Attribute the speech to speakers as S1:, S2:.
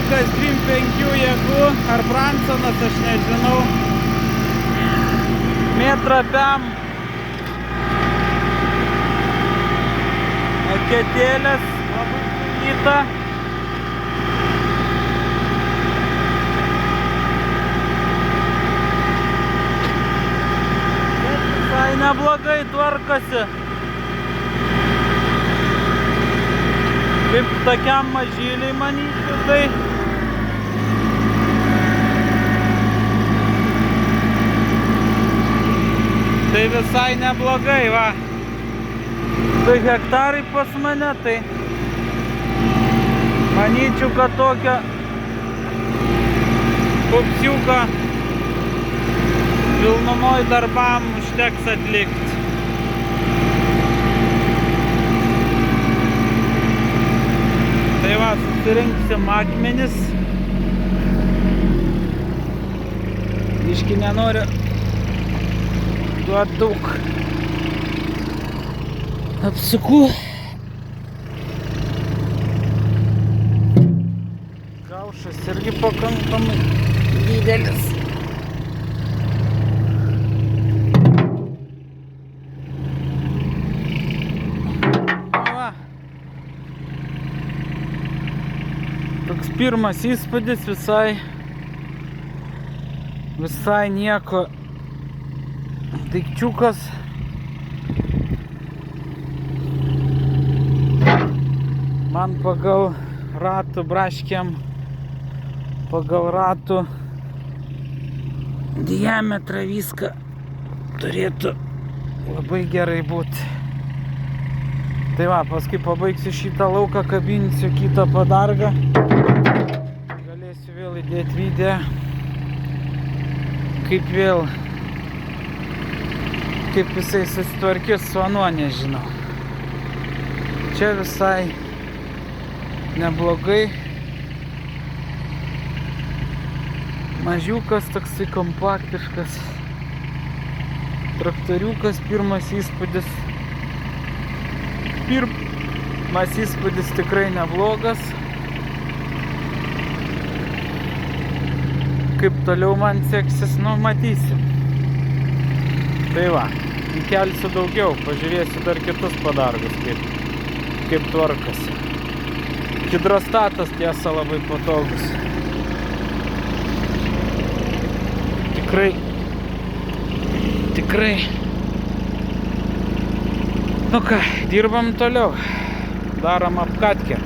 S1: Mažiukas 3-5 jėgų, ar Bransonas, aš nežinau. Metrapiam. Eketėlės, labai sunyta. Bet visai neblogai tvarkosi. Kaip tokiam mažyliai, manyčiau, tai visai neblogai, va. 2 hektarai pas mane, tai manyčiau, kad tokio pupsiuką pilnumoj darbam užteks atlikti. Tai va, susirinksim akmenis. Biškį nenoriu duoti daug apsukų. Kaušas irgi pakankamai didelis. Toks pirmas įspūdis, visai nieko, daikčiukas. Man pagal ratų braškiam, pagal ratų diametrą viską turėtų labai gerai būti. Tai va, paskui pabaigsiu šitą lauką, kabinsiu kitą padargą. Galėsiu vėl įdėti video, kaip jisai susitvarkys su anuo, nežinau. Čia visai neblogai. Mažiukas, toksai kompaktiškas traktoriukas, pirmas įspūdis. Pirmas įspūdis tikrai neblogas. Kaip toliau man seksis, nu matysim. Tai va, įkelsiu daugiau, pažiūrėsiu dar kitus padargus, kaip tvarkasi. Hidrostatas tiesa labai patogus. Tikrai. Nu ką, dirbam toliau. Darom apkatkę.